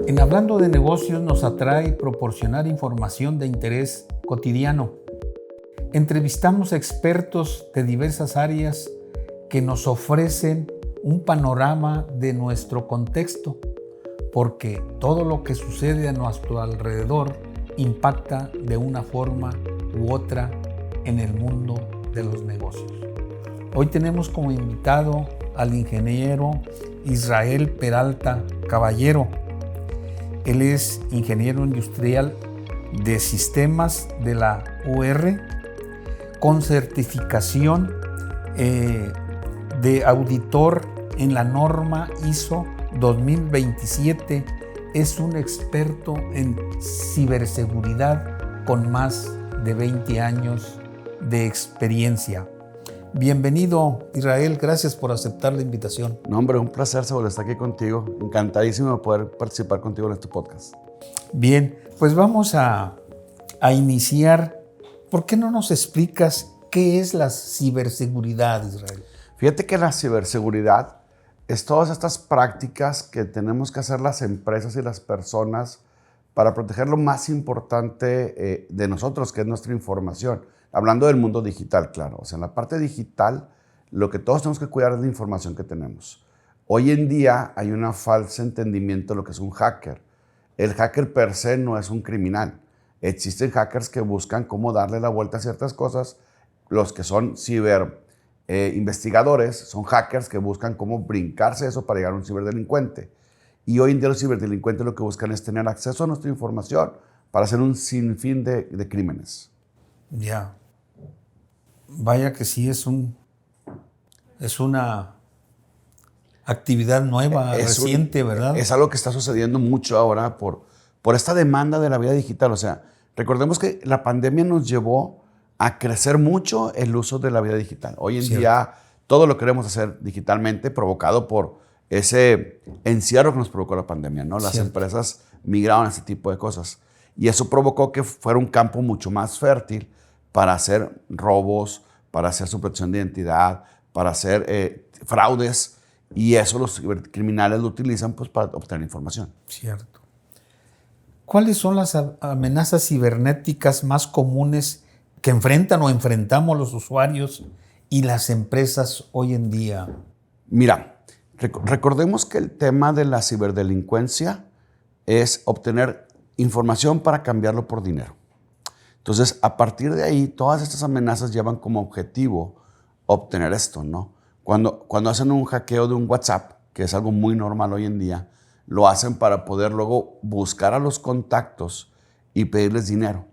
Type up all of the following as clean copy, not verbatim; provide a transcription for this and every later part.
En Hablando de Negocios nos atrae proporcionar información de interés cotidiano. Entrevistamos a expertos de diversas áreas que nos ofrecen un panorama de nuestro contexto, porque todo lo que sucede a nuestro alrededor impacta de una forma u otra en el mundo de los negocios. Hoy tenemos como invitado al ingeniero Israel Peralta Caballero. Él es ingeniero industrial de sistemas de la UR con certificación de auditor en la norma ISO 2027. Es un experto en ciberseguridad con más de 20 años de experiencia. Bienvenido, Israel. Gracias por aceptar la invitación. No, hombre, un placer, Saúl, estar aquí contigo. Encantadísimo de poder participar contigo en este podcast. Bien, pues vamos a iniciar. ¿Por qué no nos explicas qué es la ciberseguridad, Israel? Fíjate que la ciberseguridad es todas estas prácticas que tenemos que hacer las empresas y las personas para proteger lo más importante de nosotros, que es nuestra información. Hablando del mundo digital, claro. O sea, en la parte digital, lo que todos tenemos que cuidar es la información que tenemos. Hoy en día hay un falso entendimiento de lo que es un hacker. El hacker per se no es un criminal. Existen hackers que buscan cómo darle la vuelta a ciertas cosas. Los que son investigadores son hackers que buscan cómo brincarse eso para llegar a un ciberdelincuente. Y hoy en día los ciberdelincuentes lo que buscan es tener acceso a nuestra información para hacer un sinfín de crímenes. Ya. Vaya que sí es una actividad nueva, reciente, ¿verdad? Es algo que está sucediendo mucho ahora por esta demanda de la vida digital. O sea, recordemos que la pandemia nos llevó a crecer mucho el uso de la vida digital. Hoy en día todo lo queremos hacer digitalmente, provocado por ese encierro que nos provocó la pandemia, ¿no? Las empresas migraron a ese tipo de cosas. Y eso provocó que fuera un campo mucho más fértil para hacer robos, para hacer supresión de identidad, para hacer fraudes. Y eso los criminales lo utilizan pues, para obtener información. Cierto. ¿Cuáles son las amenazas cibernéticas más comunes que enfrentan o enfrentamos los usuarios y las empresas hoy en día? Mira, recordemos que el tema de la ciberdelincuencia es obtener información para cambiarlo por dinero. Entonces, a partir de ahí, todas estas amenazas llevan como objetivo obtener esto, ¿no? Cuando hacen un hackeo de un WhatsApp, que es algo muy normal hoy en día, lo hacen para poder luego buscar a los contactos y pedirles dinero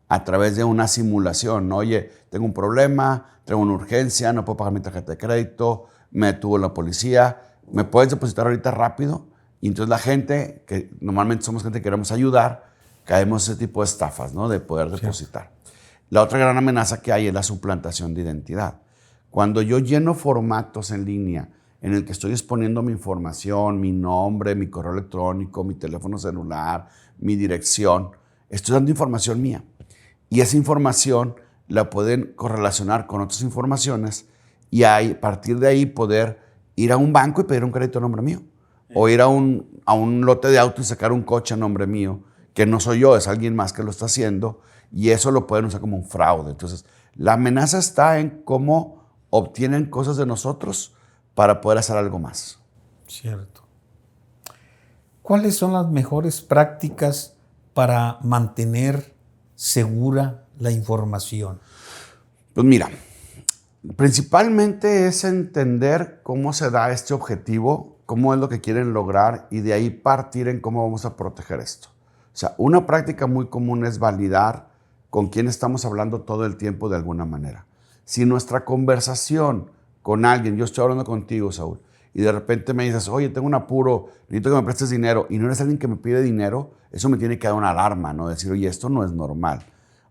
a través de una simulación, ¿no? Oye, tengo un problema, tengo una urgencia, no puedo pagar mi tarjeta de crédito, me detuvo la policía, ¿me puedes depositar ahorita rápido? Y entonces la gente, que normalmente somos gente que queremos ayudar, caemos en ese tipo de estafas, ¿no? De poder depositar. La otra gran amenaza que hay es la suplantación de identidad. Cuando yo lleno formatos en línea en el que estoy exponiendo mi información, mi nombre, mi correo electrónico, mi teléfono celular, mi dirección, estoy dando información mía. Y esa información la pueden correlacionar con otras informaciones y a partir de ahí poder ir a un banco y pedir un crédito a nombre mío. O ir a un lote de auto y sacar un coche a nombre mío, que no soy yo, es alguien más que lo está haciendo, y eso lo pueden usar como un fraude. Entonces, la amenaza está en cómo obtienen cosas de nosotros para poder hacer algo más. Cierto. ¿Cuáles son las mejores prácticas para mantener segura la información? Pues mira, principalmente es entender cómo se da este objetivo, cómo es lo que quieren lograr y de ahí partir en cómo vamos a proteger esto. O sea, una práctica muy común es validar con quién estamos hablando todo el tiempo de alguna manera. Si nuestra conversación con alguien, yo estoy hablando contigo, Saúl, y de repente me dices, oye, tengo un apuro, necesito que me prestes dinero, y no eres alguien que me pide dinero, eso me tiene que dar una alarma, ¿no? Decir, oye, esto no es normal.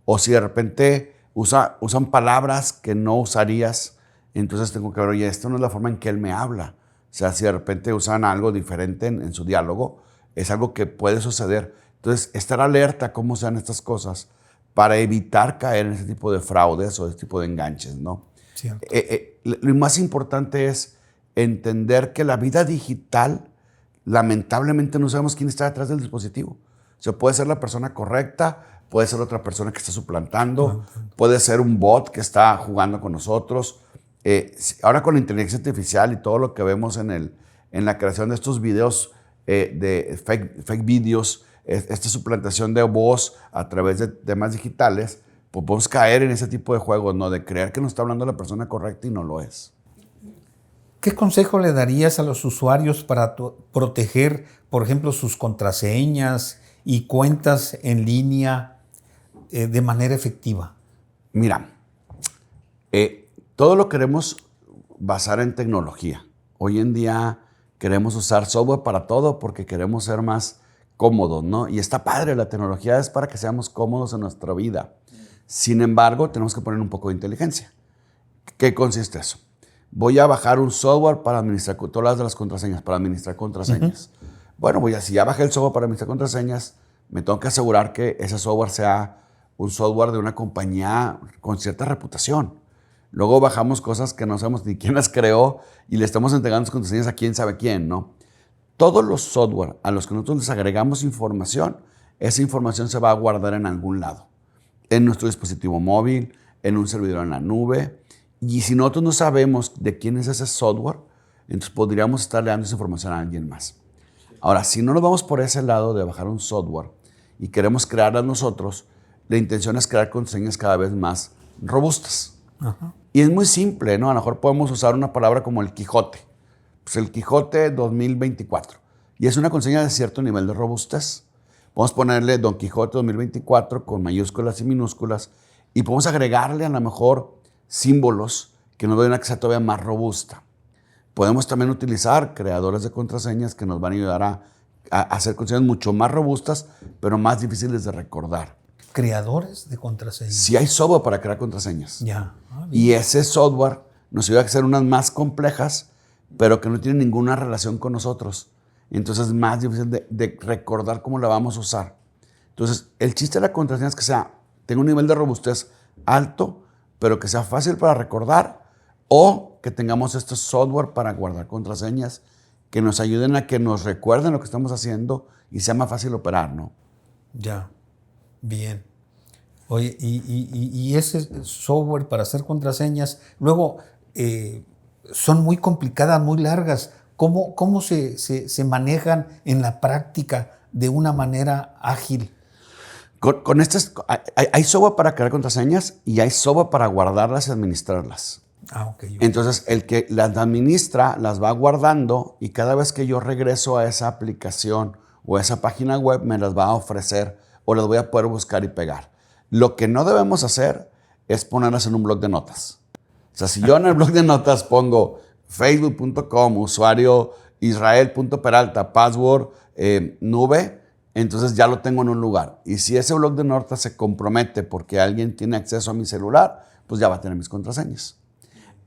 O si de repente usan palabras que no usarías, entonces tengo que ver, oye, esto no es la forma en que él me habla. O sea, si de repente usan algo diferente en su diálogo, es algo que puede suceder. Entonces, estar alerta a cómo sean estas cosas para evitar caer en ese tipo de fraudes o ese tipo de enganches, ¿no? Lo más importante es entender que la vida digital lamentablemente no sabemos quién está detrás del dispositivo. O sea, puede ser la persona correcta, puede ser otra persona que está suplantando, puede ser un bot que está jugando con nosotros. Ahora con la inteligencia artificial y todo lo que vemos en la creación de estos videos, de fake videos, esta suplantación de voz a través de temas digitales, pues podemos caer en ese tipo de juegos, ¿no? De creer que nos está hablando la persona correcta y no lo es. ¿Qué consejo le darías a los usuarios para proteger, por ejemplo, sus contraseñas y cuentas en línea de manera efectiva? Mira, todo lo queremos basar en tecnología. Hoy en día queremos usar software para todo porque queremos ser más cómodos, ¿no? Y está padre, la tecnología es para que seamos cómodos en nuestra vida. Sin embargo, tenemos que poner un poco de inteligencia. ¿Qué consiste eso? Voy a bajar un software para administrar, todas las contraseñas, para administrar contraseñas. Bueno, si ya bajé el software para administrar contraseñas, me tengo que asegurar que ese software sea un software de una compañía con cierta reputación. Luego bajamos cosas que no sabemos ni quién las creó y le estamos entregando las contraseñas a quién sabe quién, ¿no? Todos los software a los que nosotros les agregamos información, esa información se va a guardar en algún lado. En nuestro dispositivo móvil, en un servidor en la nube. Y si nosotros no sabemos de quién es ese software, entonces podríamos estarle dando esa información a alguien más. Ahora, si no nos vamos por ese lado de bajar un software y queremos crearlas nosotros, la intención es crear contraseñas cada vez más robustas. Ajá. Y es muy simple, ¿no? A lo mejor podemos usar una palabra como el Quijote. Pues el Quijote 2024. Y es una contraseña de cierto nivel de robustez. Podemos ponerle Don Quijote 2024 con mayúsculas y minúsculas y podemos agregarle a lo mejor símbolos que nos den una que sea todavía más robusta. Podemos también utilizar creadores de contraseñas que nos van a ayudar a hacer contraseñas mucho más robustas, pero más difíciles de recordar. ¿Creadores de contraseñas? Sí hay software para crear contraseñas. Ya. Y ese software nos ayuda a hacer unas más complejas, pero que no tienen ninguna relación con nosotros. Entonces es más difícil de recordar cómo la vamos a usar. Entonces, el chiste de la contraseña es que tenga un nivel de robustez alto, pero que sea fácil para recordar, o que tengamos este software para guardar contraseñas que nos ayuden a que nos recuerden lo que estamos haciendo y sea más fácil operar, ¿no? Ya, bien. Oye, y ese software para hacer contraseñas, luego son muy complicadas, muy largas. ¿Cómo se manejan en la práctica de una manera ágil? Hay software para crear contraseñas y hay software para guardarlas y administrarlas. Okay. Entonces, el que las administra las va guardando y cada vez que yo regreso a esa aplicación o a esa página web me las va a ofrecer o las voy a poder buscar y pegar. Lo que no debemos hacer es ponerlas en un bloc de notas. O sea, si yo en el bloc de notas pongo facebook.com, usuario israel.peralta, password nube, entonces ya lo tengo en un lugar. Y si ese bloc de notas se compromete porque alguien tiene acceso a mi celular, pues ya va a tener mis contraseñas.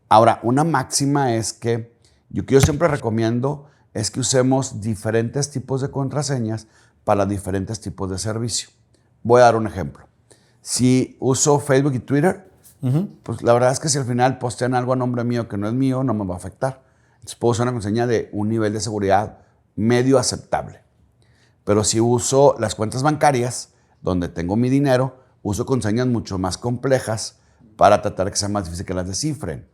Ahora, una máxima es que yo siempre recomiendo es que usemos diferentes tipos de contraseñas para diferentes tipos de servicio. Voy a dar un ejemplo. Si uso Facebook y Twitter, pues la verdad es que si al final postean algo a nombre mío que no es mío, no me va a afectar. Entonces puedo usar una contraseña de un nivel de seguridad medio aceptable. Pero si uso las cuentas bancarias, donde tengo mi dinero, uso contraseñas mucho más complejas para tratar de que sea más difícil que las descifren.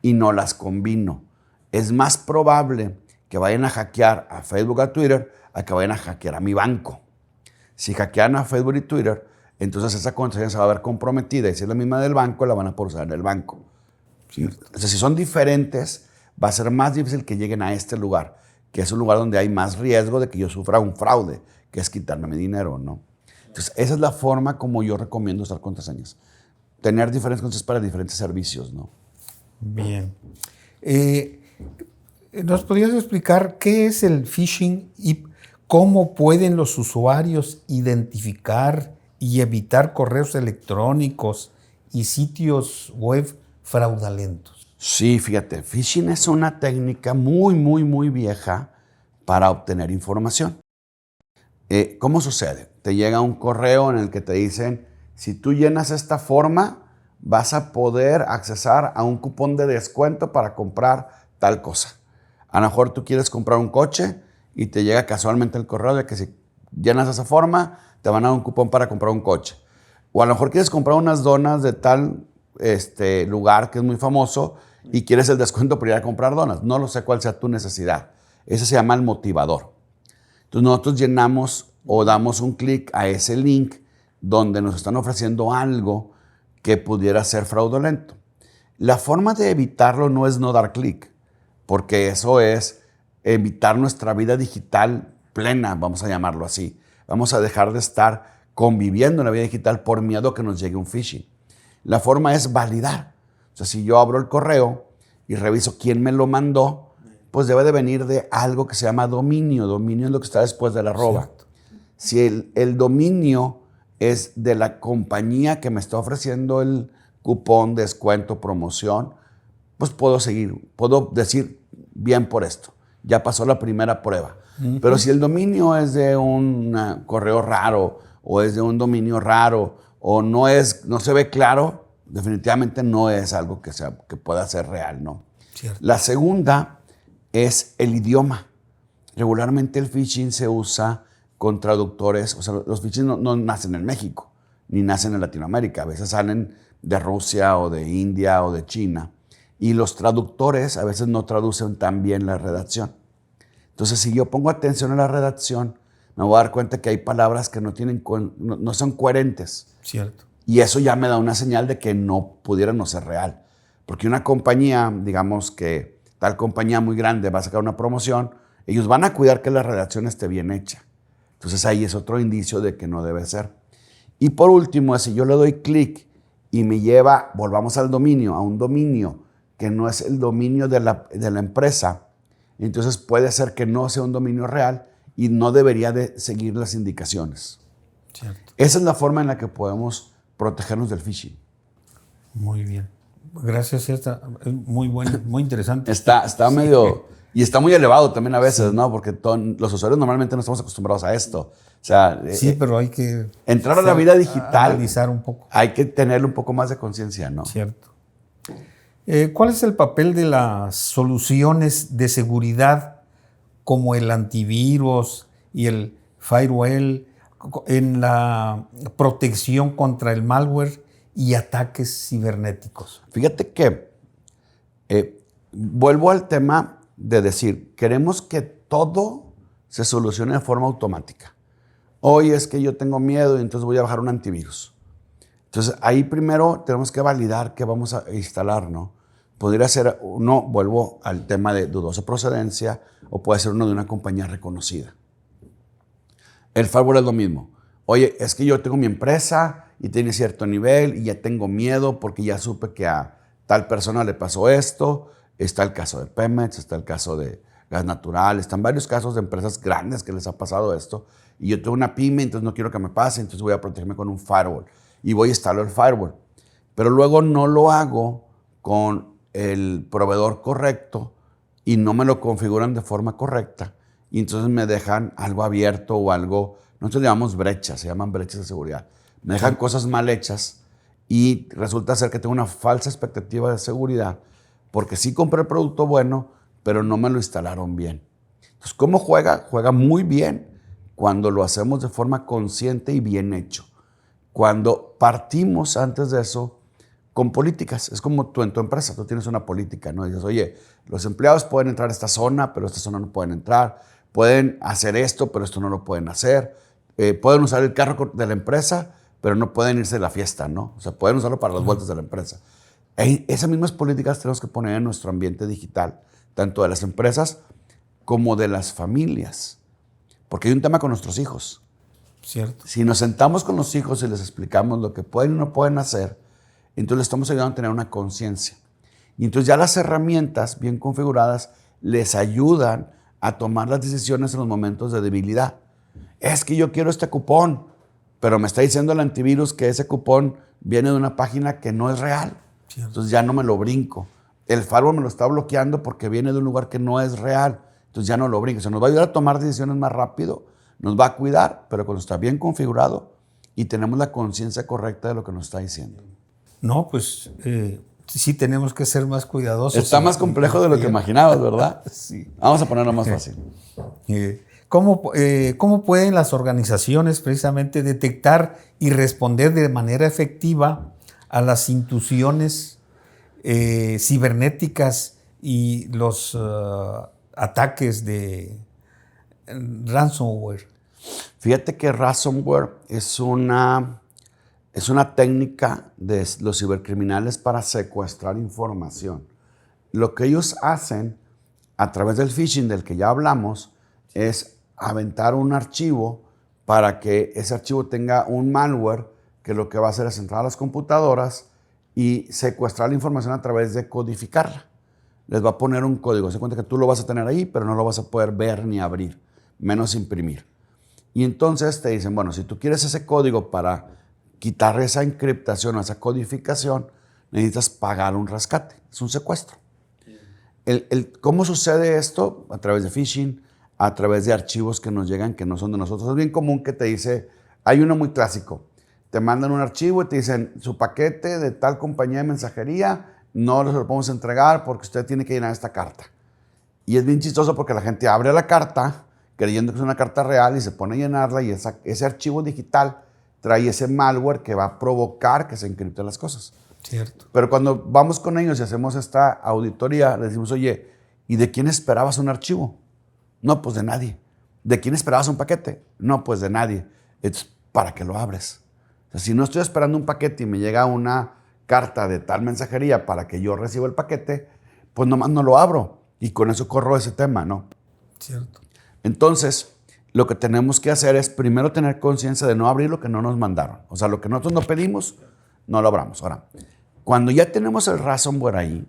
Y no las combino. Es más probable que vayan a hackear a Facebook o a Twitter a que vayan a hackear a mi banco. Si hackean a Facebook y Twitter, entonces esa contraseña se va a ver comprometida y si es la misma del banco, la van a poder usar en el banco. O sea, si son diferentes, va a ser más difícil que lleguen a este lugar, que es un lugar donde hay más riesgo de que yo sufra un fraude, que es quitarme mi dinero, ¿no? Entonces, esa es la forma como yo recomiendo usar contraseñas. Tener diferentes contraseñas para diferentes servicios, ¿no? Bien. ¿Nos podrías explicar qué es el phishing y cómo pueden los usuarios identificar y evitar correos electrónicos y sitios web fraudulentos? Sí, fíjate, phishing es una técnica muy vieja para obtener información. ¿Cómo sucede? Te llega un correo en el que te dicen, si tú llenas esta forma, vas a poder accesar a un cupón de descuento para comprar tal cosa. A lo mejor tú quieres comprar un coche y te llega casualmente el correo de que si llenas esa forma, te van a dar un cupón para comprar un coche. O a lo mejor quieres comprar unas donas de tal lugar que es muy famoso y quieres el descuento para ir a comprar donas. No lo sé cuál sea tu necesidad. Ese se llama el motivador. Entonces nosotros llenamos o damos un clic a ese link donde nos están ofreciendo algo que pudiera ser fraudulento. La forma de evitarlo no es no dar clic, porque eso es evitar nuestra vida digital plena, vamos a llamarlo así. Vamos a dejar de estar conviviendo en la vida digital por miedo a que nos llegue un phishing. La forma es validar. O sea, si yo abro el correo y reviso quién me lo mandó, pues debe de venir de algo que se llama dominio. Dominio es lo que está después del arroba. Cierto. Si el dominio es de la compañía que me está ofreciendo el cupón, descuento, promoción, pues puedo seguir, puedo decir bien por esto. Ya pasó la primera prueba. Uh-huh. Pero si el dominio es de un correo raro o es de un dominio raro o no se ve claro, definitivamente no es algo que pueda ser real, ¿no? Cierto. La segunda es el idioma. Regularmente el phishing se usa con traductores, o sea, los phishing no nacen en México, ni nacen en Latinoamérica, a veces salen de Rusia o de India o de China, y los traductores a veces no traducen tan bien la redacción. Entonces, si yo pongo atención a la redacción, me voy a dar cuenta que hay palabras que no son coherentes. Cierto. Y eso ya me da una señal de que no pudiera no ser real. Porque una compañía, digamos que tal compañía muy grande va a sacar una promoción, ellos van a cuidar que la redacción esté bien hecha. Entonces ahí es otro indicio de que no debe ser. Y por último, si yo le doy clic y me lleva, volvamos al dominio, a un dominio que no es el dominio de la empresa, entonces puede ser que no sea un dominio real y no debería de seguir las indicaciones. Cierto. Esa es la forma en la que podemos protegernos del phishing. Muy bien. Gracias, es muy bueno, muy interesante. Está medio... Y está muy elevado también a veces, ¿no? Porque los usuarios normalmente no estamos acostumbrados a esto. O sea, sí, pero hay que... Entrar a la vida digital... Analizar un poco. Hay que tener un poco más de conciencia, ¿no? Cierto. ¿Cuál es el papel de las soluciones de seguridad como el antivirus y el firewall en la protección contra el malware y ataques cibernéticos? Fíjate que vuelvo al tema de decir, queremos que todo se solucione de forma automática. Hoy es que yo tengo miedo y entonces voy a bajar un antivirus. Entonces ahí primero tenemos que validar qué vamos a instalar, ¿no? Podría ser uno, vuelvo al tema de dudosa procedencia, o puede ser uno de una compañía reconocida. El firewall es lo mismo. Oye, es que yo tengo mi empresa y tiene cierto nivel y ya tengo miedo porque ya supe que a tal persona le pasó esto. Está el caso de Pemex, está el caso de Gas Natural, están varios casos de empresas grandes que les ha pasado esto. Y yo tengo una pyme, entonces no quiero que me pase, entonces voy a protegerme con un firewall. Y voy a instalar el firewall. Pero luego no lo hago con el proveedor correcto y no me lo configuran de forma correcta. Y entonces me dejan algo abierto o algo, nosotros le llamamos brechas, se llaman brechas de seguridad. Me dejan cosas mal hechas y resulta ser que tengo una falsa expectativa de seguridad porque sí compré el producto bueno, pero no me lo instalaron bien. Entonces, ¿cómo juega? Juega muy bien cuando lo hacemos de forma consciente y bien hecho. Cuando partimos antes de eso con políticas. Es como tú en tu empresa, tú tienes una política, ¿no? Dices, oye, los empleados pueden entrar a esta zona, pero a esta zona no pueden entrar. Pueden hacer esto, pero esto no lo pueden hacer. Pueden usar el carro de la empresa, pero no pueden irse de la fiesta, ¿no? O sea, pueden usarlo para las vueltas de la empresa. Esas mismas políticas tenemos que poner en nuestro ambiente digital, tanto de las empresas como de las familias. Porque hay un tema con nuestros hijos. Cierto. Si nos sentamos con los hijos y les explicamos lo que pueden y no pueden hacer, entonces les estamos ayudando a tener una conciencia. Y entonces ya las herramientas bien configuradas les ayudan a tomar las decisiones en los momentos de debilidad. Es que yo quiero este cupón, pero me está diciendo el antivirus que ese cupón viene de una página que no es real. Cierto. Entonces ya no me lo brinco. El firewall me lo está bloqueando porque viene de un lugar que no es real. Entonces ya no lo brinco. O sea, nos va a ayudar a tomar decisiones más rápido, nos va a cuidar, pero cuando está bien configurado y tenemos la conciencia correcta de lo que nos está diciendo. No, pues sí tenemos que ser más cuidadosos. Está más complejo de lo que imaginabas, ¿verdad? Sí. Vamos a ponerlo más fácil. ¿Cómo pueden las organizaciones precisamente detectar y responder de manera efectiva a las intrusiones cibernéticas y los ataques de ransomware? Fíjate que ransomware es una técnica de los cibercriminales para secuestrar información. Lo que ellos hacen a través del phishing del que ya hablamos es aventar un archivo para que ese archivo tenga un malware que lo que va a hacer es entrar a las computadoras y secuestrar la información a través de codificarla. Les va a poner un código. Se cuenta que tú lo vas a tener ahí, pero no lo vas a poder ver ni abrir, menos imprimir. Y entonces te dicen, bueno, si tú quieres ese código para quitar esa encriptación o esa codificación, necesitas pagar un rescate. Es un secuestro. ¿Cómo sucede esto? A través de phishing, a través de archivos que nos llegan que no son de nosotros. Es bien común que te dice, hay uno muy clásico, te mandan un archivo y te dicen, su paquete de tal compañía de mensajería no se lo podemos entregar porque usted tiene que llenar esta carta. Y es bien chistoso porque la gente abre la carta creyendo que es una carta real y se pone a llenarla y ese archivo digital trae ese malware que va a provocar que se encripten las cosas. Cierto. Pero cuando vamos con ellos y hacemos esta auditoría, les decimos, oye, ¿y de quién esperabas un archivo? No, pues de nadie. ¿De quién esperabas un paquete? No, pues de nadie. Entonces, ¿para qué lo abres? O sea, si no estoy esperando un paquete y me llega una carta de tal mensajería para que yo reciba el paquete, pues nomás no lo abro. Y con eso corro ese tema, ¿no? Cierto. Entonces, lo que tenemos que hacer es primero tener conciencia de no abrir lo que no nos mandaron. O sea, lo que nosotros no pedimos, no lo abramos. Ahora, cuando ya tenemos el ransomware ahí,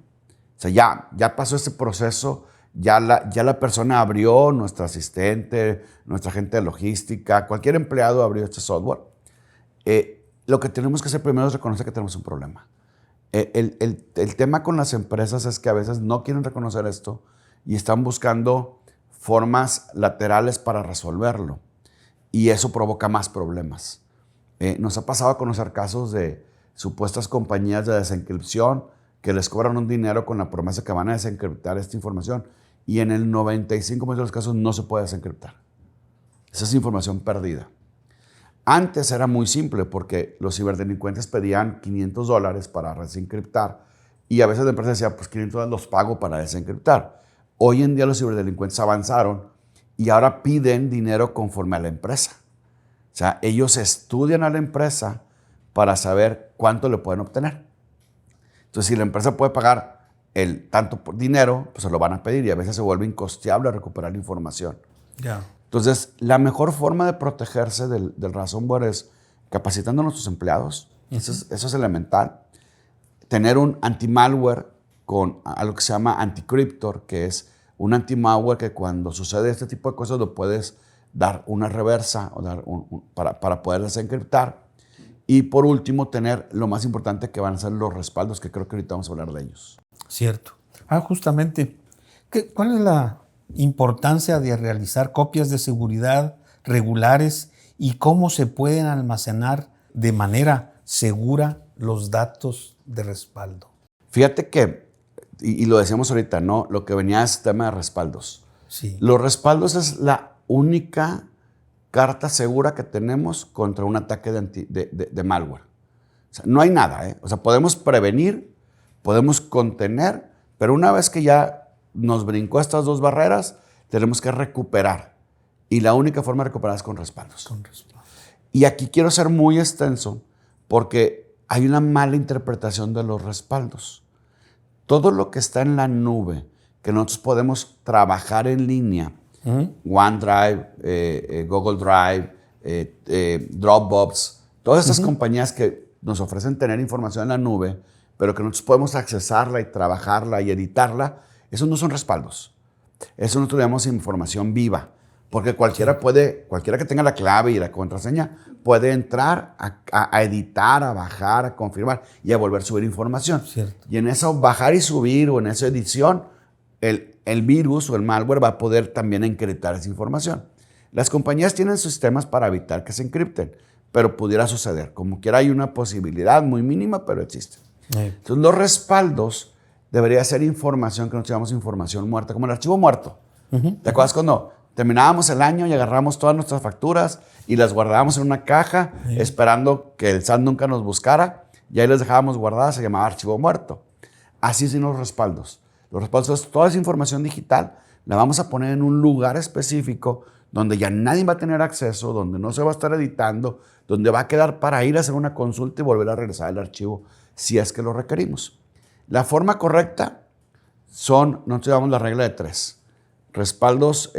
o sea, ya pasó ese proceso, ya la persona abrió, nuestro asistente, nuestra gente de logística, cualquier empleado abrió este software, lo que tenemos que hacer primero es reconocer que tenemos un problema. El tema con las empresas es que a veces no quieren reconocer esto y están buscando formas laterales para resolverlo. Y eso provoca más problemas. Nos ha pasado a conocer casos de supuestas compañías de desencripción que les cobran un dinero con la promesa que van a desencriptar esta información. Y en el 95% de los casos no se puede desencriptar. Esa es información perdida. Antes era muy simple porque los ciberdelincuentes pedían $500 para desencriptar y a veces la empresa decía, pues $500 los pago para desencriptar. Hoy en día los ciberdelincuentes avanzaron y ahora piden dinero conforme a la empresa. O sea, ellos estudian a la empresa para saber cuánto le pueden obtener. Entonces, si la empresa puede pagar el tanto por dinero, pues se lo van a pedir y a veces se vuelve incosteable recuperar la información. Ya. Entonces, la mejor forma de protegerse del ransomware es capacitando a nuestros empleados. Eso es elemental. Tener un anti-malware con algo que se llama anti-cryptor, que es un anti-malware que cuando sucede este tipo de cosas lo puedes dar una reversa o dar para poder desencriptar. Y por último, tener lo más importante que van a ser los respaldos, que creo que ahorita vamos a hablar de ellos. Cierto. Justamente, ¿cuál es la importancia de realizar copias de seguridad regulares y cómo se pueden almacenar de manera segura los datos de respaldo? Fíjate que, y lo decíamos ahorita, ¿no? Lo que venía es tema de respaldos. Sí. Los respaldos es la única carta segura que tenemos contra un ataque de malware. O sea, no hay nada, ¿eh? O sea, podemos prevenir, podemos contener, pero una vez que ya nos brincó estas dos barreras, tenemos que recuperar. Y la única forma de recuperar es con respaldos. Con respaldos. Y aquí quiero ser muy extenso porque hay una mala interpretación de los respaldos. Todo lo que está en la nube, que nosotros podemos trabajar en línea, OneDrive, Google Drive, Dropbox, todas esas compañías que nos ofrecen tener información en la nube, pero que nosotros podemos accesarla y trabajarla y editarla, esos no son respaldos. Eso nosotros llamamos información viva, porque cualquiera que tenga la clave y la contraseña, puede entrar a editar, a bajar, a confirmar y a volver a subir información. Cierto. Y en eso bajar y subir o en esa edición, el virus o el malware va a poder también encriptar esa información. Las compañías tienen sistemas para evitar que se encripten, pero pudiera suceder. Como quiera hay una posibilidad muy mínima, pero existe. Entonces los respaldos debería ser información que nosotros llamamos información muerta, como el archivo muerto. ¿Te acuerdas cuando terminábamos el año y agarramos todas nuestras facturas y las guardábamos en una caja, esperando que el SAT nunca nos buscara, y ahí las dejábamos guardadas, se llamaba archivo muerto. Así son los respaldos. Los respaldos es toda esa información digital, la vamos a poner en un lugar específico donde ya nadie va a tener acceso, donde no se va a estar editando, donde va a quedar para ir a hacer una consulta y volver a regresar el archivo si es que lo requerimos. La forma correcta nosotros llevamos la regla de 3. Respaldos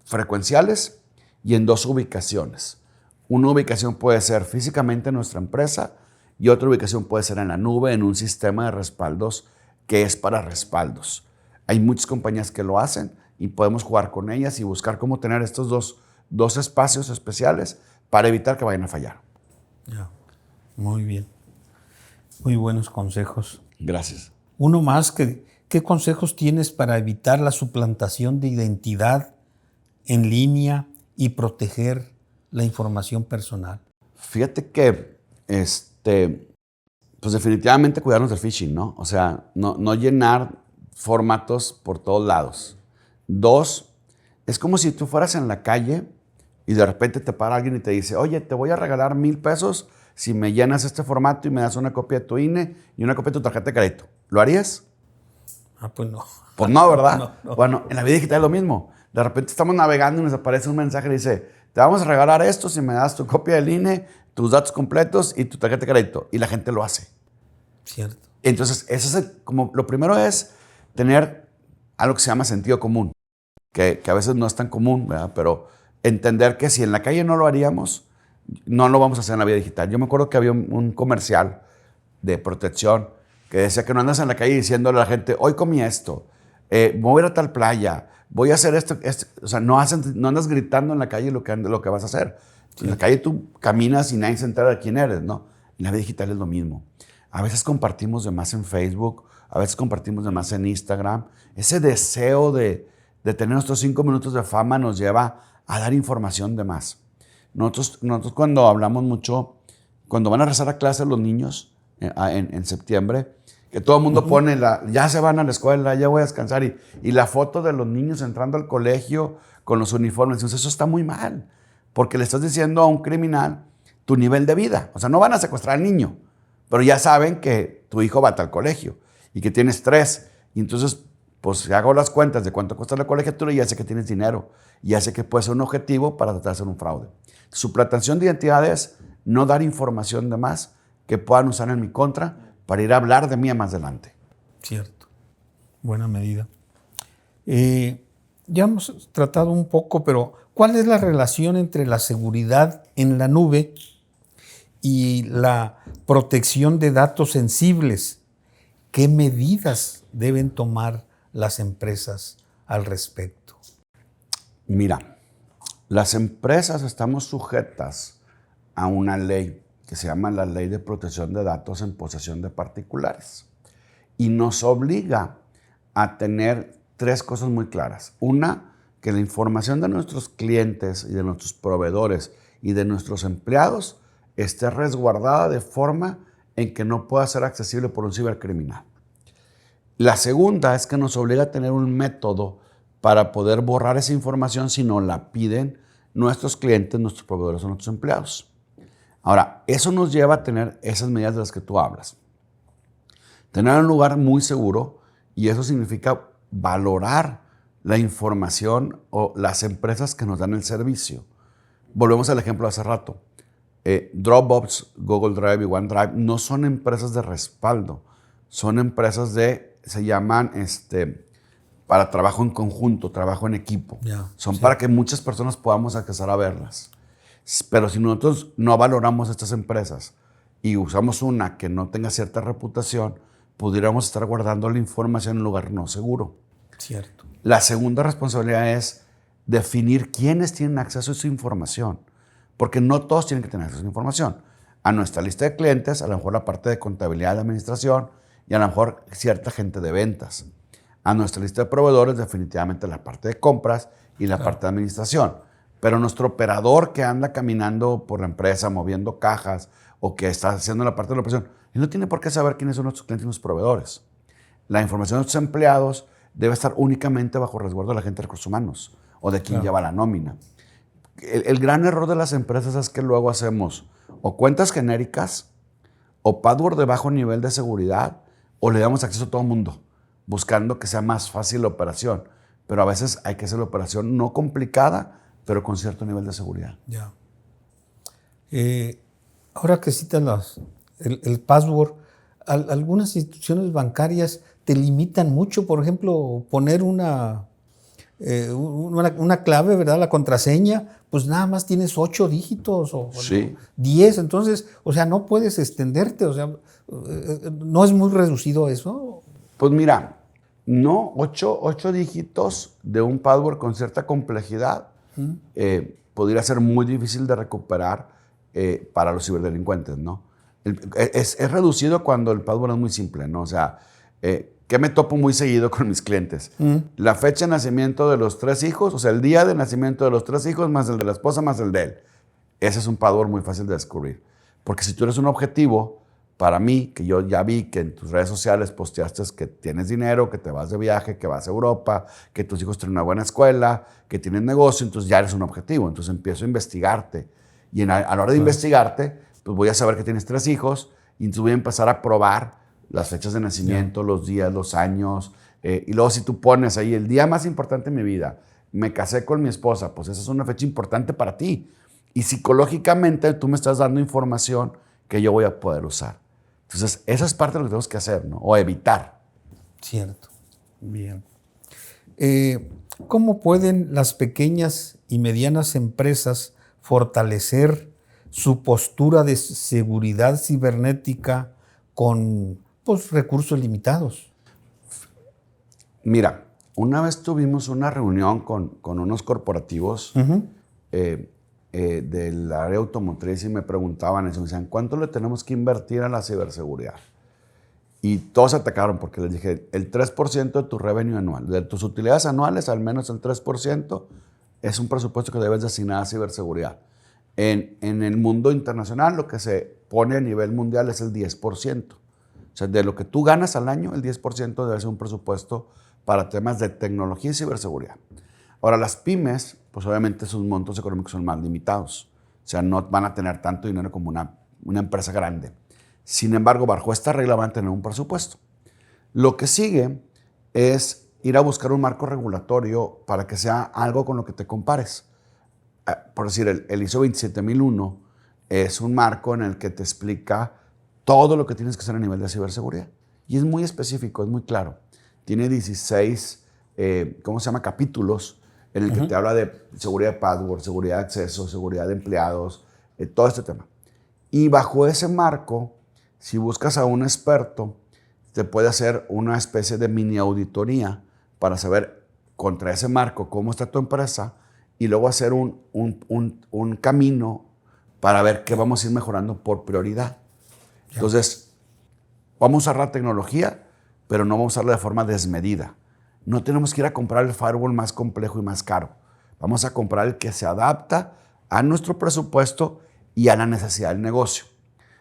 frecuenciales y en 2 ubicaciones. Una ubicación puede ser físicamente en nuestra empresa y otra ubicación puede ser en la nube, en un sistema de respaldos que es para respaldos. Hay muchas compañías que lo hacen y podemos jugar con ellas y buscar cómo tener estos dos espacios especiales para evitar que vayan a fallar. Ya. Muy bien. Muy buenos consejos. Gracias. Uno más, ¿qué consejos tienes para evitar la suplantación de identidad en línea y proteger la información personal? Fíjate que, pues definitivamente cuidarnos del phishing, ¿no? O sea, no llenar formatos por todos lados. 2, es como si tú fueras en la calle y de repente te para alguien y te dice, oye, te voy a regalar $1,000 si me llenas este formato y me das una copia de tu INE y una copia de tu tarjeta de crédito. ¿Lo harías? Pues no. Pues no, ¿verdad? No. Bueno, en la vida digital es lo mismo. De repente estamos navegando y nos aparece un mensaje y dice, te vamos a regalar esto si me das tu copia del INE, tus datos completos y tu tarjeta de crédito. Y la gente lo hace. Cierto. Entonces, eso es como lo primero es tener algo que se llama sentido común, que a veces no es tan común, ¿verdad? Pero entender que si en la calle no lo haríamos, no lo vamos a hacer en la vida digital. Yo me acuerdo que había un comercial de protección que decía que no andas en la calle diciéndole a la gente, hoy comí esto, voy a ir a tal playa, voy a hacer esto. O sea, no andas gritando en la calle lo que vas a hacer. Sí. En la calle tú caminas y nadie se entera de quién eres, ¿no? En la vida digital es lo mismo. A veces compartimos de más en Facebook, a veces compartimos de más en Instagram. Ese deseo de tener nuestros 5 minutos de fama nos lleva a dar información de más. Nosotros cuando hablamos mucho, cuando van a regresar a clase los niños en septiembre, que todo el mundo pone, ya se van a la escuela, ya voy a descansar, y la foto de los niños entrando al colegio con los uniformes. Entonces eso está muy mal, porque le estás diciendo a un criminal tu nivel de vida. O sea, no van a secuestrar al niño, pero ya saben que tu hijo va al colegio y que tienes 3. Y entonces, pues si hago las cuentas de cuánto cuesta la colegiatura, ya sé que tienes dinero, ya sé que puede ser un objetivo para tratar de hacer un fraude. Suplantación de identidades, no dar información de más que puedan usar en mi contra para ir a hablar de mí más adelante. Cierto. Buena medida. Ya hemos tratado un poco, pero ¿cuál es la relación entre la seguridad en la nube y la protección de datos sensibles? ¿Qué medidas deben tomar las empresas al respecto? Mira, las empresas estamos sujetas a una ley que se llama la Ley de Protección de Datos en Posesión de Particulares y nos obliga a tener 3 cosas muy claras. Una, que la información de nuestros clientes y de nuestros proveedores y de nuestros empleados esté resguardada de forma en que no pueda ser accesible por un cibercriminal. La segunda es que nos obliga a tener un método para poder borrar esa información si no la piden nuestros clientes, nuestros proveedores o nuestros empleados. Ahora, eso nos lleva a tener esas medidas de las que tú hablas. Tener un lugar muy seguro, y eso significa valorar la información o las empresas que nos dan el servicio. Volvemos al ejemplo de hace rato. Dropbox, Google Drive y OneDrive no son empresas de respaldo, son empresas se llaman para trabajo en conjunto, trabajo en equipo. Son para que muchas personas podamos acceder a verlas. Pero si nosotros no valoramos estas empresas y usamos una que no tenga cierta reputación, pudiéramos estar guardando la información en un lugar no seguro. Cierto. La segunda responsabilidad es definir quiénes tienen acceso a esa información, porque no todos tienen que tener acceso a esa información. A nuestra lista de clientes, a lo mejor la parte de contabilidad de administración y a lo mejor cierta gente de ventas. A nuestra lista de proveedores, definitivamente la parte de compras y la parte de administración. Pero nuestro operador que anda caminando por la empresa, moviendo cajas o que está haciendo la parte de la operación, él no tiene por qué saber quiénes son nuestros clientes y nuestros proveedores. La información de nuestros empleados debe estar únicamente bajo resguardo de la gente de recursos humanos o de quién lleva la nómina. El gran error de las empresas es que luego hacemos o cuentas genéricas o password de bajo nivel de seguridad o le damos acceso a todo el mundo, buscando que sea más fácil la operación. Pero a veces hay que hacer la operación no complicada, pero con cierto nivel de seguridad. Ya. Ahora que citas el password, algunas instituciones bancarias te limitan mucho, por ejemplo, poner una clave, ¿verdad? La contraseña, pues nada más tienes 8 dígitos o Sí. 10, entonces, o sea, no puedes extenderte, o sea, ¿no es muy reducido eso? Pues mira, no, 8 dígitos de un password con cierta complejidad podría ser muy difícil de recuperar para los ciberdelincuentes, ¿no? Es reducido cuando el password es muy simple, ¿no? O sea, ¿qué me topo muy seguido con mis clientes? La fecha de nacimiento de los 3 hijos, o sea, el día de nacimiento de los 3 hijos más el de la esposa más el de él. Ese es un password muy fácil de descubrir. Porque si tú eres un objetivo, para mí, que yo ya vi que en tus redes sociales posteaste que tienes dinero, que te vas de viaje, que vas a Europa, que tus hijos tienen una buena escuela, que tienen negocio, entonces ya eres un objetivo. Entonces empiezo a investigarte. Y a la hora de investigarte, pues voy a saber que tienes 3 hijos y entonces voy a empezar a probar las fechas de nacimiento, los días, los años. Y luego si tú pones ahí el día más importante de mi vida, me casé con mi esposa, pues esa es una fecha importante para ti. Y psicológicamente tú me estás dando información que yo voy a poder usar. Entonces, esa es parte de lo que tenemos que hacer, ¿no? O evitar. Cierto. Bien. ¿Cómo pueden las pequeñas y medianas empresas fortalecer su postura de seguridad cibernética con recursos limitados? Mira, una vez tuvimos una reunión con unos corporativos del área automotriz y me preguntaban eso, me decían, ¿cuánto le tenemos que invertir a la ciberseguridad? Y todos se atacaron porque les dije, el 3% de tu revenue anual, de tus utilidades anuales, al menos el 3%, es un presupuesto que debes destinar a ciberseguridad. En el mundo internacional, lo que se pone a nivel mundial es el 10%. O sea, de lo que tú ganas al año, el 10% debe ser un presupuesto para temas de tecnología y ciberseguridad. Ahora, las pymes, pues obviamente sus montos económicos son más limitados. O sea, no van a tener tanto dinero como una empresa grande. Sin embargo, bajo esta regla van a tener un presupuesto. Lo que sigue es ir a buscar un marco regulatorio para que sea algo con lo que te compares. Por decir, el ISO 27001 es un marco en el que te explica todo lo que tienes que hacer a nivel de ciberseguridad. Y es muy específico, es muy claro. Tiene 16, capítulos en el que te habla de seguridad de password, seguridad de acceso, seguridad de empleados, todo este tema. Y bajo ese marco, si buscas a un experto, te puede hacer una especie de mini auditoría para saber contra ese marco cómo está tu empresa y luego hacer un camino para ver qué vamos a ir mejorando por prioridad. Entonces, vamos a usar la tecnología, pero no vamos a usarla de forma desmedida. No tenemos que ir a comprar el firewall más complejo y más caro. Vamos a comprar el que se adapta a nuestro presupuesto y a la necesidad del negocio.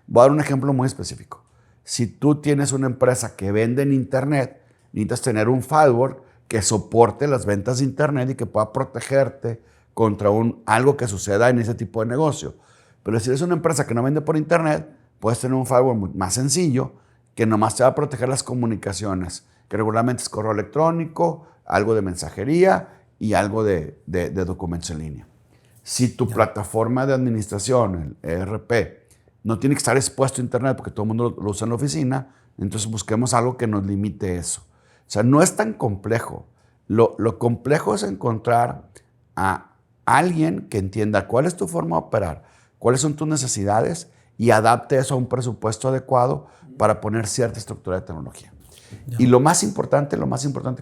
Voy a dar un ejemplo muy específico. Si tú tienes una empresa que vende en Internet, necesitas tener un firewall que soporte las ventas de Internet y que pueda protegerte contra algo que suceda en ese tipo de negocio. Pero si eres una empresa que no vende por Internet, puedes tener un firewall más sencillo que nomás te va a proteger las comunicaciones, que regularmente es correo electrónico, algo de mensajería y algo de documentos en línea. Si tu plataforma de administración, el ERP, no tiene que estar expuesto a Internet porque todo el mundo lo usa en la oficina, entonces busquemos algo que nos limite eso. O sea, no es tan complejo. Lo complejo es encontrar a alguien que entienda cuál es tu forma de operar, cuáles son tus necesidades y adapte eso a un presupuesto adecuado para poner cierta estructura de tecnología. Y lo más importante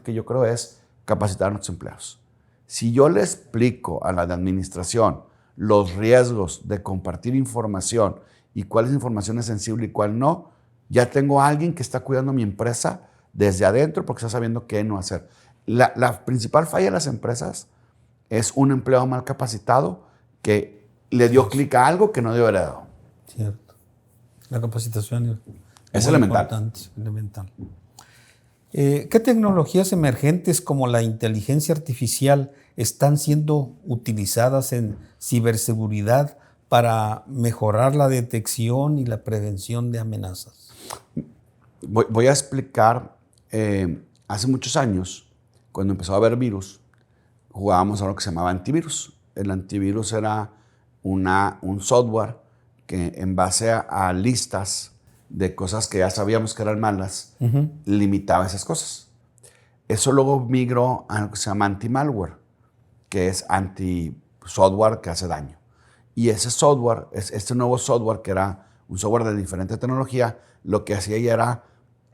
que yo creo es capacitar a nuestros empleados. Si yo le explico a la de administración los riesgos de compartir información y cuál información es sensible y cuál no, ya tengo a alguien que está cuidando mi empresa desde adentro porque está sabiendo qué no hacer. La principal falla de las empresas es un empleado mal capacitado que le dio clic a algo que no debería haber dado. Cierto. La capacitación es elemental. Elemental. ¿Qué tecnologías emergentes como la inteligencia artificial están siendo utilizadas en ciberseguridad para mejorar la detección y la prevención de amenazas? Voy a explicar, hace muchos años, cuando empezó a haber virus, jugábamos a lo que se llamaba antivirus. El antivirus era un software que en base a listas de cosas que ya sabíamos que eran malas, limitaba esas cosas. Eso luego migró a lo que se llama anti-malware, que es anti-software que hace daño. Y ese software, este nuevo software, que era un software de diferente tecnología, lo que hacía ya era,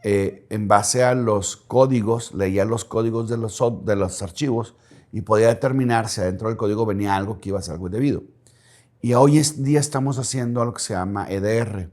en base a los códigos, leía los códigos de los archivos y podía determinar si adentro del código venía algo que iba a ser algo indebido. Y hoy en día estamos haciendo algo que se llama EDR,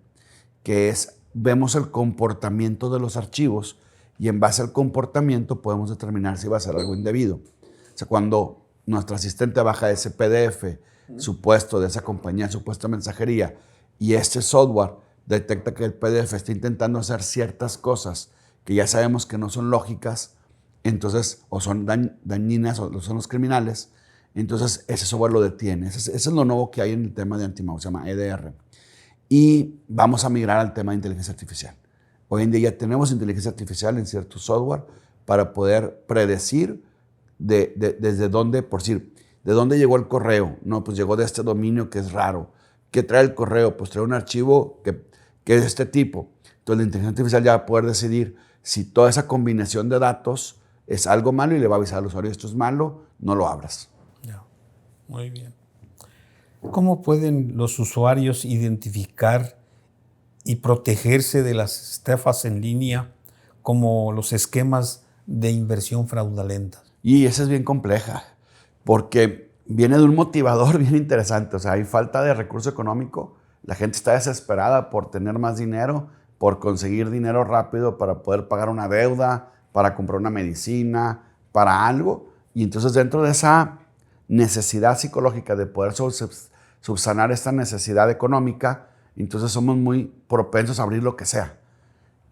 que es, vemos el comportamiento de los archivos y en base al comportamiento podemos determinar si va a ser algo indebido. O sea, cuando nuestro asistente baja ese PDF supuesto de esa compañía, supuesta mensajería, y este software detecta que el PDF está intentando hacer ciertas cosas que ya sabemos que no son lógicas, entonces, o son dañinas o son los criminales, entonces ese software lo detiene. Eso es lo nuevo que hay en el tema de anti-malware, se llama EDR. Y vamos a migrar al tema de inteligencia artificial. Hoy en día ya tenemos inteligencia artificial en cierto software para poder predecir desde dónde, por decir, ¿de dónde llegó el correo? No, pues llegó de este dominio que es raro. ¿Qué trae el correo? Pues trae un archivo que es de este tipo. Entonces la inteligencia artificial ya va a poder decidir si toda esa combinación de datos es algo malo y le va a avisar al usuario, esto es malo, no lo abras. Ya, muy bien. ¿Cómo pueden los usuarios identificar y protegerse de las estafas en línea como los esquemas de inversión fraudulentas? Y esa es bien compleja, porque viene de un motivador bien interesante. O sea, hay falta de recurso económico, la gente está desesperada por tener más dinero, por conseguir dinero rápido para poder pagar una deuda, para comprar una medicina, para algo. Y entonces dentro de esa necesidad psicológica de poder subsanar esta necesidad económica, entonces somos muy propensos a abrir lo que sea.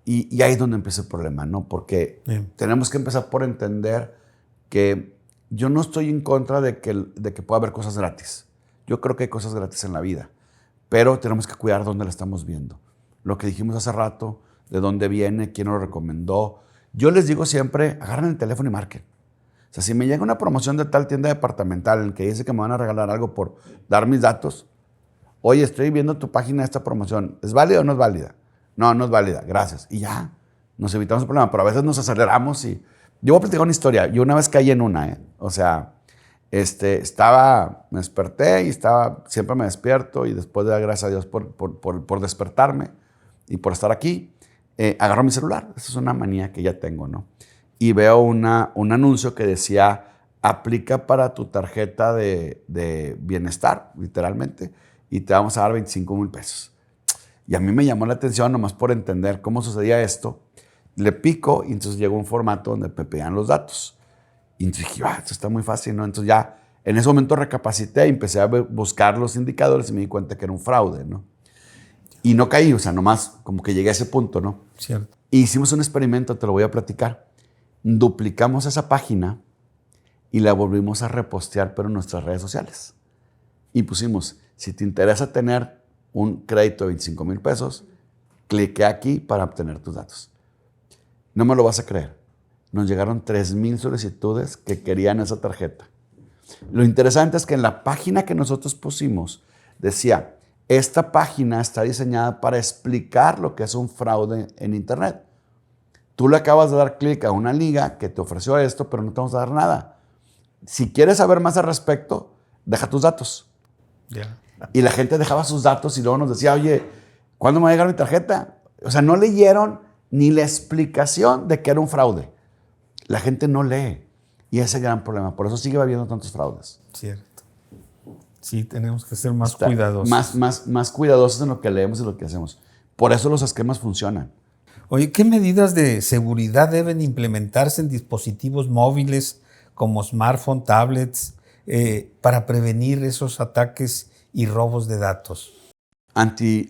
Y ahí es donde empieza el problema, ¿no? Porque tenemos que empezar por entender que yo no estoy en contra de que pueda haber cosas gratis. Yo creo que hay cosas gratis en la vida, pero tenemos que cuidar dónde la estamos viendo. Lo que dijimos hace rato, de dónde viene, quién nos lo recomendó. Yo les digo siempre, agarren el teléfono y marquen. O sea, si me llega una promoción de tal tienda departamental en que dice que me van a regalar algo por dar mis datos, oye, estoy viendo tu página de esta promoción, ¿es válida o no es válida? No, no es válida, gracias. Y ya, nos evitamos el problema, pero a veces nos aceleramos y... Yo voy a platicar una historia. Yo una vez caí en una, O sea, me desperté y siempre me despierto y después de dar gracias a Dios por despertarme y por estar aquí, agarro mi celular. Esa es una manía que ya tengo, ¿no? Y veo un anuncio que decía, aplica para tu tarjeta de bienestar, literalmente, y te vamos a dar 25,000 pesos. Y a mí me llamó la atención nomás por entender cómo sucedía esto. Le pico y entonces llegó un formato donde me pedían los datos. Y entonces dije, esto está muy fácil, ¿no? Entonces ya en ese momento recapacité y empecé a buscar los indicadores y me di cuenta que era un fraude, ¿no? Y no caí, o sea, nomás como que llegué a ese punto, ¿no? Cierto. Y hicimos un experimento, te lo voy a platicar. Duplicamos esa página y la volvimos a repostear, pero en nuestras redes sociales. Y pusimos, si te interesa tener un crédito de 25,000 pesos, clique aquí para obtener tus datos. No me lo vas a creer. Nos llegaron 3,000 solicitudes que querían esa tarjeta. Lo interesante es que en la página que nosotros pusimos decía, esta página está diseñada para explicar lo que es un fraude en Internet. Tú le acabas de dar clic a una liga que te ofreció esto, pero no te vamos a dar nada. Si quieres saber más al respecto, deja tus datos. Yeah. Y la gente dejaba sus datos y luego nos decía, oye, ¿cuándo me va a llegar mi tarjeta? O sea, no leyeron ni la explicación de que era un fraude. La gente no lee. Y ese es el gran problema. Por eso sigue habiendo tantos fraudes. Cierto. Sí, tenemos que ser más cuidadosos. Más cuidadosos en lo que leemos y lo que hacemos. Por eso los esquemas funcionan. Oye, ¿qué medidas de seguridad deben implementarse en dispositivos móviles como smartphone, tablets, para prevenir esos ataques y robos de datos?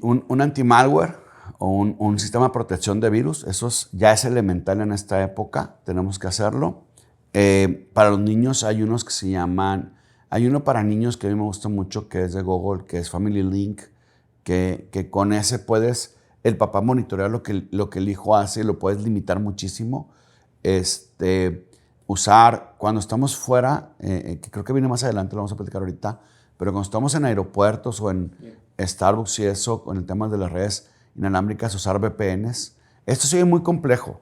Un anti-malware un sistema de protección de virus. Eso ya es elemental en esta época. Tenemos que hacerlo. Para los niños hay unos que se llaman... Hay uno para niños que a mí me gusta mucho, que es de Google, que es Family Link, que con ese puedes, el papá monitorear lo que el hijo hace, lo puedes limitar muchísimo. Usar, cuando estamos fuera, que creo que viene más adelante, lo vamos a platicar ahorita, pero cuando estamos en aeropuertos o en Starbucks y eso, con el tema de las redes inalámbricas, usar VPNs. Esto sí es muy complejo.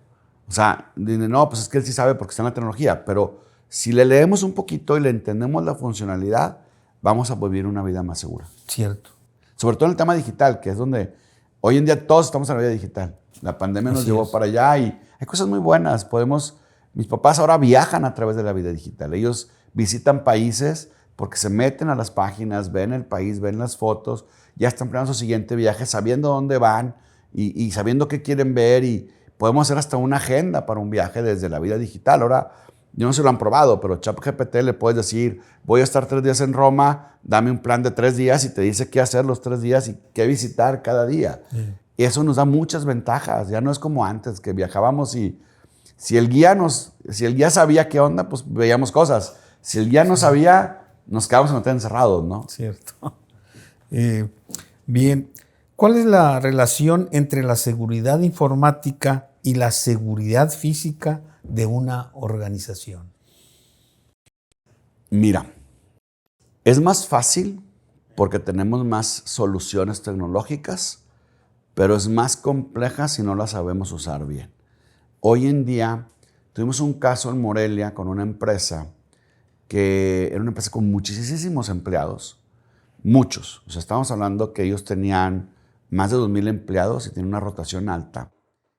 O sea, no, pues es que él sí sabe porque está en la tecnología, pero si le leemos un poquito y le entendemos la funcionalidad, vamos a vivir una vida más segura. Cierto. Sobre todo en el tema digital, que es donde hoy en día todos estamos en la vida digital. La pandemia nos llevó para allá y hay cosas muy buenas. Mis papás ahora viajan a través de la vida digital. Ellos visitan países porque se meten a las páginas, ven el país, ven las fotos, ya están planeando su siguiente viaje, sabiendo dónde van y sabiendo qué quieren ver, y podemos hacer hasta una agenda para un viaje desde la vida digital. Ahora, yo no sé si lo han probado, pero ChatGPT le puedes decir, voy a estar 3 días en Roma, dame un plan de 3 días y te dice qué hacer los 3 días y qué visitar cada día. Y eso nos da muchas ventajas. Ya no es como antes, que viajábamos y si el guía sabía qué onda, pues veíamos cosas. Si el guía no sabía, nos quedábamos en hotel encerrados, ¿no? Cierto. Bien. ¿Cuál es la relación entre la seguridad informática y la seguridad física de una organización? Mira, es más fácil porque tenemos más soluciones tecnológicas, pero es más compleja si no la sabemos usar bien. Hoy en día tuvimos un caso en Morelia con una empresa que era una empresa con muchísimos empleados, muchos. O sea, estamos hablando que ellos tenían más de 2,000 empleados y tenían una rotación alta.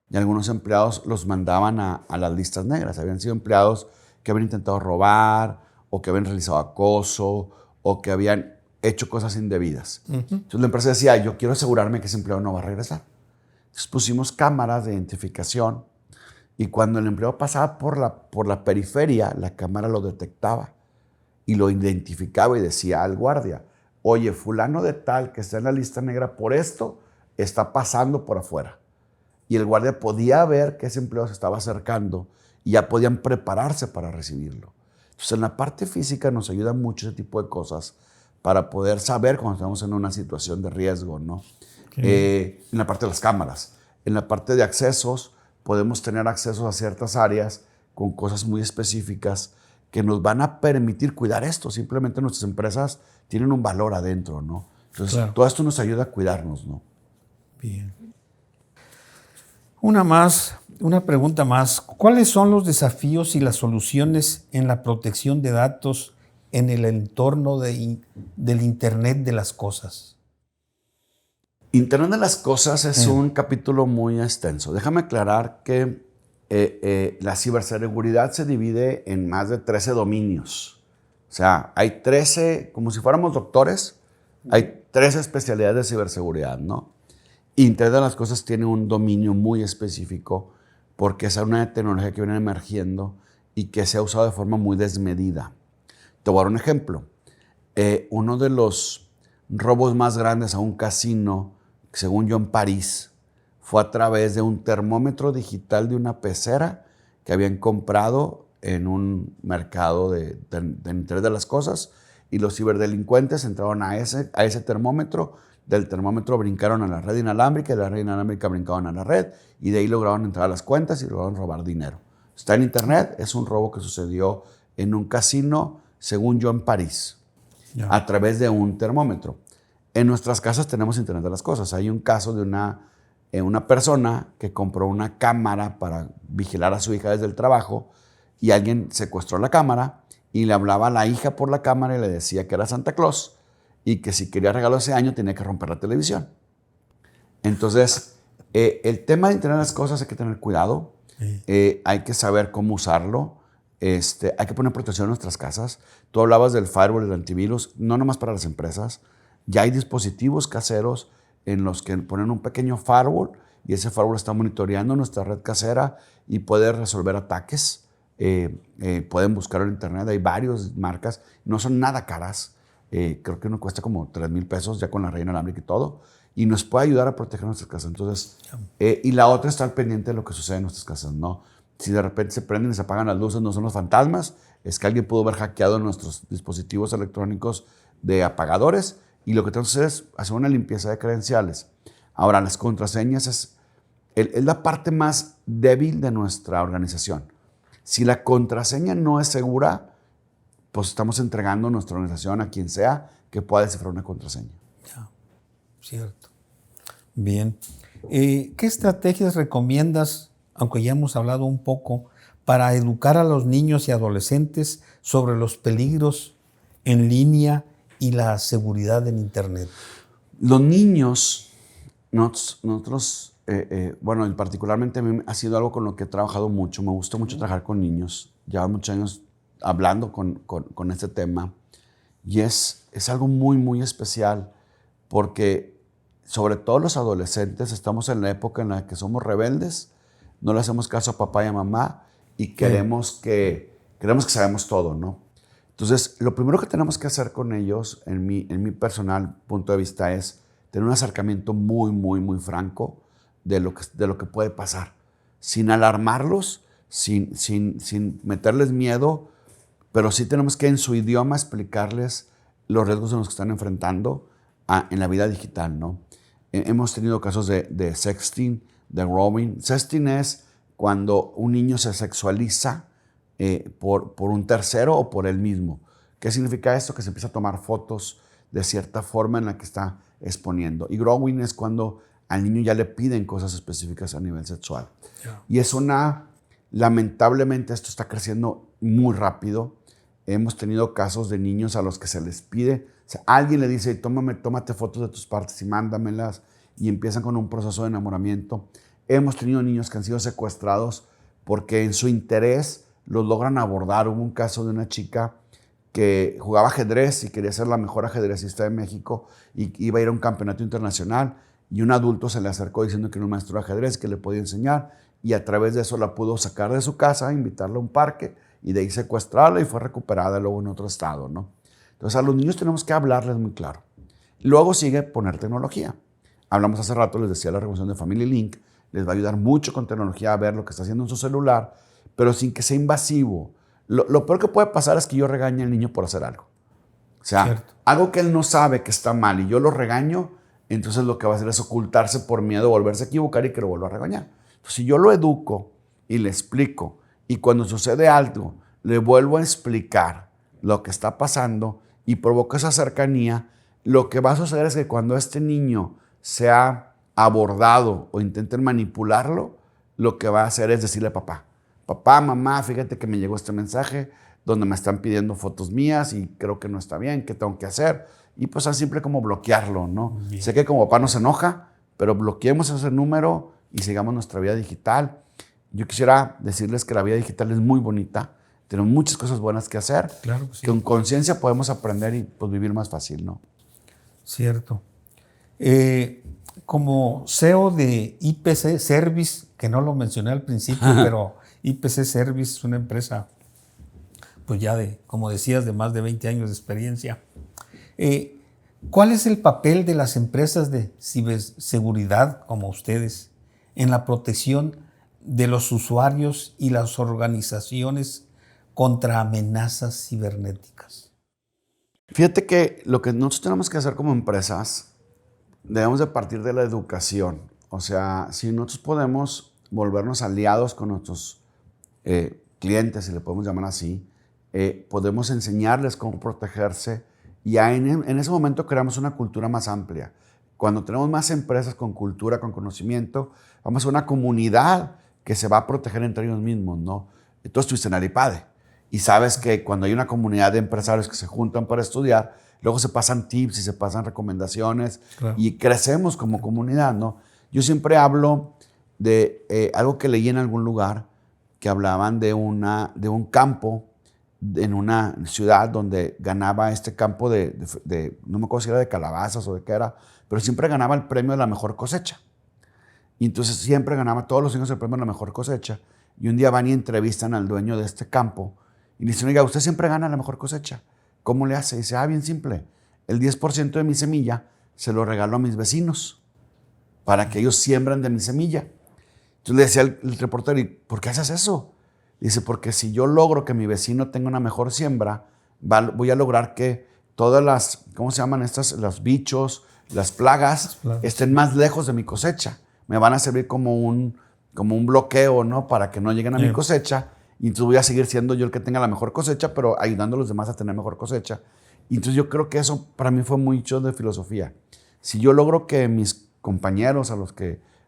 Y algunos empleados los mandaban a las listas negras. Habían sido empleados que habían intentado robar o que habían realizado acoso o que habían hecho cosas indebidas. Entonces la empresa decía, yo quiero asegurarme que ese empleado no va a regresar. Entonces pusimos cámaras de identificación y cuando el empleado pasaba por la periferia, la cámara lo detectaba y lo identificaba y decía al guardia, oye, fulano de tal que está en la lista negra por esto, está pasando por afuera. Y el guardia podía ver que ese empleado se estaba acercando y ya podían prepararse para recibirlo. Entonces, en la parte física nos ayuda mucho ese tipo de cosas para poder saber cuando estamos en una situación de riesgo, ¿no? En la parte de las cámaras. En la parte de accesos, podemos tener accesos a ciertas áreas con cosas muy específicas que nos van a permitir cuidar esto. Simplemente nuestras empresas tienen un valor adentro, ¿no? Entonces, todo esto nos ayuda a cuidarnos, ¿no? Bien. Una pregunta más. ¿Cuáles son los desafíos y las soluciones en la protección de datos en el entorno del Internet de las cosas? Internet de las cosas es un capítulo muy extenso. Déjame aclarar que la ciberseguridad se divide en más de 13 dominios. O sea, hay 13, como si fuéramos doctores, hay 13 especialidades de ciberseguridad, ¿no? Internet de las cosas tiene un dominio muy específico porque es una tecnología que viene emergiendo y que se ha usado de forma muy desmedida. Te voy a dar un ejemplo. Uno de los robos más grandes a un casino, según yo en París, fue a través de un termómetro digital de una pecera que habían comprado en un mercado de Internet de las cosas, y los ciberdelincuentes entraron a ese termómetro. Del termómetro brincaron a la red inalámbrica, y de la red inalámbrica brincaron a la red, y de ahí lograron entrar a las cuentas y lograron robar dinero. Está en Internet, es un robo que sucedió en un casino, según yo, en París, a través de un termómetro. En nuestras casas tenemos Internet de las cosas. Hay un caso de una persona que compró una cámara para vigilar a su hija desde el trabajo, y alguien secuestró la cámara y le hablaba a la hija por la cámara y le decía que era Santa Claus y que si quería regalo ese año tenía que romper la televisión. Entonces, el tema de Internet de las cosas hay que tener cuidado, hay que saber cómo usarlo, hay que poner protección en nuestras casas. Tú hablabas del firewall, del antivirus, no nomás para las empresas. Ya hay dispositivos caseros en los que ponen un pequeño firewall y ese firewall está monitoreando nuestra red casera y puede resolver ataques. Pueden buscar en Internet, hay varias marcas, no son nada caras. Creo que uno cuesta como 3,000 pesos ya con la red inalámbrica y todo. y nos puede ayudar a proteger nuestras casas. Entonces, y la otra, estar pendiente de lo que sucede en nuestras casas, ¿no? Si de repente se prenden y se apagan las luces, no son los fantasmas, es que alguien pudo haber hackeado nuestros dispositivos electrónicos de apagadores, y lo que tenemos que hacer es hacer una limpieza de credenciales. Ahora, las contraseñas es la parte más débil de nuestra organización. Si la contraseña no es segura, pues estamos entregando nuestra organización a quien sea que pueda descifrar una contraseña. Ya, cierto. Bien. ¿Qué estrategias recomiendas, aunque ya hemos hablado un poco, para educar a los niños y adolescentes sobre los peligros en línea y la seguridad en Internet? Los niños, nosotros bueno, y particularmente a mí ha sido algo con lo que he trabajado mucho. Me gusta mucho trabajar con niños. Llevo muchos años hablando con este tema. Y es algo muy, muy especial porque, sobre todo los adolescentes, estamos en la época en la que somos rebeldes, no le hacemos caso a papá y a mamá y queremos que sabemos todo, ¿no? Entonces, lo primero que tenemos que hacer con ellos, en mi personal punto de vista, es tener un acercamiento muy, muy, muy franco de lo que puede pasar, sin alarmarlos, sin meterles miedo, pero sí tenemos que en su idioma explicarles los riesgos en los que están enfrentando en la vida digital, ¿no? Hemos tenido casos de sexting, de roaming. Sexting es cuando un niño se sexualiza por un tercero o por él mismo. ¿Qué significa esto? Que se empieza a tomar fotos de cierta forma en la que está exponiendo. Y growing es cuando al niño ya le piden cosas específicas a nivel sexual. Yeah. Y lamentablemente esto está creciendo muy rápido. Hemos tenido casos de niños a los que se les pide, o sea, alguien le dice, tómate fotos de tus partes y mándamelas, y empiezan con un proceso de enamoramiento. Hemos tenido niños que han sido secuestrados porque en su interés los logran abordar. Hubo un caso de una chica que jugaba ajedrez y quería ser la mejor ajedrecista de México y iba a ir a un campeonato internacional, y un adulto se le acercó diciendo que era un maestro de ajedrez que le podía enseñar, y a través de eso la pudo sacar de su casa, invitarla a un parque y de ahí secuestrarla, y fue recuperada luego en otro estado, ¿no? Entonces a los niños tenemos que hablarles muy claro. Luego sigue poner tecnología. Hablamos hace rato, les decía, la revolución de Family Link les va a ayudar mucho con tecnología a ver lo que está haciendo en su celular, pero sin que sea invasivo. Lo peor que puede pasar es que yo regañe al niño por hacer algo. O sea, cierto, algo que él no sabe que está mal y yo lo regaño, entonces lo que va a hacer es ocultarse por miedo, volverse a equivocar y que lo vuelva a regañar. Entonces, si yo lo educo y le explico, y cuando sucede algo le vuelvo a explicar lo que está pasando y provoca esa cercanía, lo que va a suceder es que cuando este niño sea abordado o intenten manipularlo, lo que va a hacer es decirle a papá, mamá, fíjate que me llegó este mensaje donde me están pidiendo fotos mías y creo que no está bien, ¿qué tengo que hacer? Y pues es simple como bloquearlo, ¿no? Bien. Sé que como papá no se enoja, pero bloqueemos ese número y sigamos nuestra vida digital. Yo quisiera decirles que la vida digital es muy bonita, tenemos muchas cosas buenas que hacer, claro que sí, que con conciencia podemos aprender y pues, vivir más fácil, ¿no? Cierto. Como CEO de IPC Service, que no lo mencioné al principio, pero IPC Service es una empresa, pues ya como decías, de más de 20 años de experiencia. ¿Cuál es el papel de las empresas de ciberseguridad como ustedes en la protección de los usuarios y las organizaciones contra amenazas cibernéticas? Fíjate que lo que nosotros tenemos que hacer como empresas, debemos de partir de la educación. O sea, si nosotros podemos volvernos aliados con nuestros clientes, si le podemos llamar así, podemos enseñarles cómo protegerse, y en ese momento creamos una cultura más amplia. Cuando tenemos más empresas con cultura, con conocimiento, vamos a una comunidad que se va a proteger entre ellos mismos, ¿no? Tú estuviste en Aripade y sabes que cuando hay una comunidad de empresarios que se juntan para estudiar, luego se pasan tips y se pasan recomendaciones, claro, y crecemos como comunidad, ¿no? Yo siempre hablo de algo que leí en algún lugar, que hablaban de un campo en una ciudad donde ganaba este campo no me acuerdo si era de calabazas o de qué era, pero siempre ganaba el premio de la mejor cosecha. Y entonces siempre ganaba todos los años el premio de la mejor cosecha. Y un día van y entrevistan al dueño de este campo y le dicen, oiga, usted siempre gana la mejor cosecha, ¿cómo le hace? Y dice, bien simple, el 10% de mi semilla se lo regalo a mis vecinos para que ellos siembren de mi semilla. Entonces le decía el reportero, ¿y por qué haces eso? Dice, porque si yo logro que mi vecino tenga una mejor siembra, voy a lograr que todas las, ¿cómo se llaman estas? Los bichos, las plagas, estén más lejos de mi cosecha. Me van a servir como un bloqueo, ¿no? Para que no lleguen a mi cosecha. Y entonces voy a seguir siendo yo el que tenga la mejor cosecha, pero ayudando a los demás a tener mejor cosecha. Y entonces yo creo que eso para mí fue mucho de filosofía. Si yo logro que mis compañeros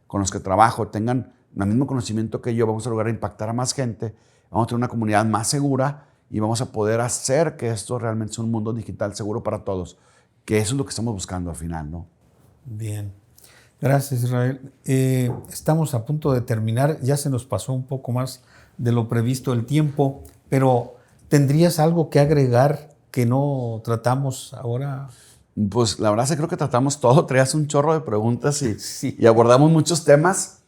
con los que trabajo tengan el mismo conocimiento que yo, vamos a lograr impactar a más gente, vamos a tener una comunidad más segura y vamos a poder hacer que esto realmente sea un mundo digital seguro para todos, que eso es lo que estamos buscando al final, ¿no? Bien. Gracias, Israel. Estamos a punto de terminar. Ya se nos pasó un poco más de lo previsto el tiempo, pero ¿tendrías algo que agregar que no tratamos ahora? Pues la verdad es que creo que tratamos todo. Traías un chorro de preguntas y abordamos muchos temas.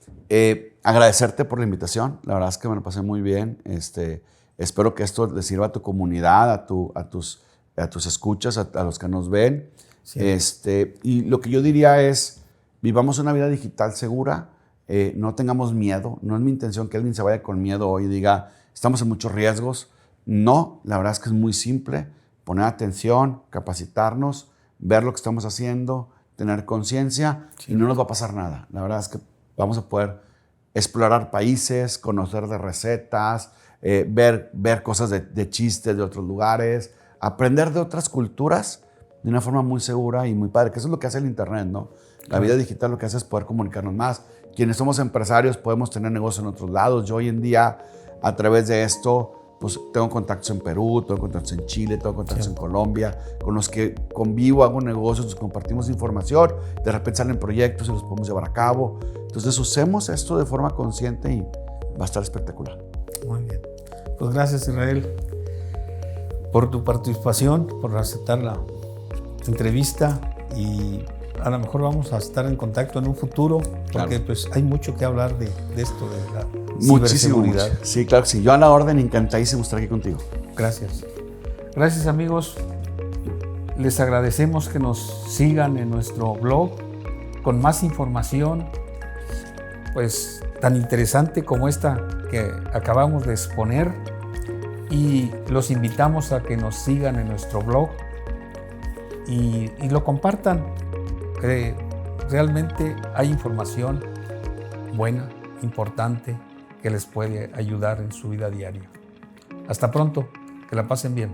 Agradecerte por la invitación. La verdad es que me lo pasé muy bien. Espero que esto le sirva a tu comunidad, a tus escuchas, a los que nos ven. Sí. Y lo que yo diría es, vivamos una vida digital segura, no tengamos miedo. No es mi intención que alguien se vaya con miedo hoy y diga, estamos en muchos riesgos. No, la verdad es que es muy simple. Poner atención, capacitarnos, ver lo que estamos haciendo, tener conciencia y no nos va a pasar nada. La verdad es que vamos a poder explorar países, conocer de recetas, ver cosas de chistes de otros lugares, aprender de otras culturas de una forma muy segura y muy padre, que eso es lo que hace el Internet, ¿no? La vida digital lo que hace es poder comunicarnos más. Quienes somos empresarios podemos tener negocios en otros lados. Yo hoy en día, a través de esto, pues tengo contactos en Perú, tengo contactos en Chile, tengo contactos en Colombia, con los que convivo, hago negocios, nos compartimos información, de repente salen proyectos y los podemos llevar a cabo. Entonces usemos esto de forma consciente y va a estar espectacular. Muy bien. Pues gracias, Israel, por tu participación, por aceptar la entrevista y a lo mejor vamos a estar en contacto en un futuro porque pues hay mucho que hablar de esto, de la ciberseguridad. Sí, claro que sí. Yo a la orden, encantadísimo estar aquí contigo. Gracias. Gracias, amigos. Les agradecemos que nos sigan en nuestro blog con más información pues tan interesante como esta que acabamos de exponer y los invitamos a que nos sigan en nuestro blog y lo compartan. Realmente hay información buena, importante, que les puede ayudar en su vida diaria. Hasta pronto, que la pasen bien.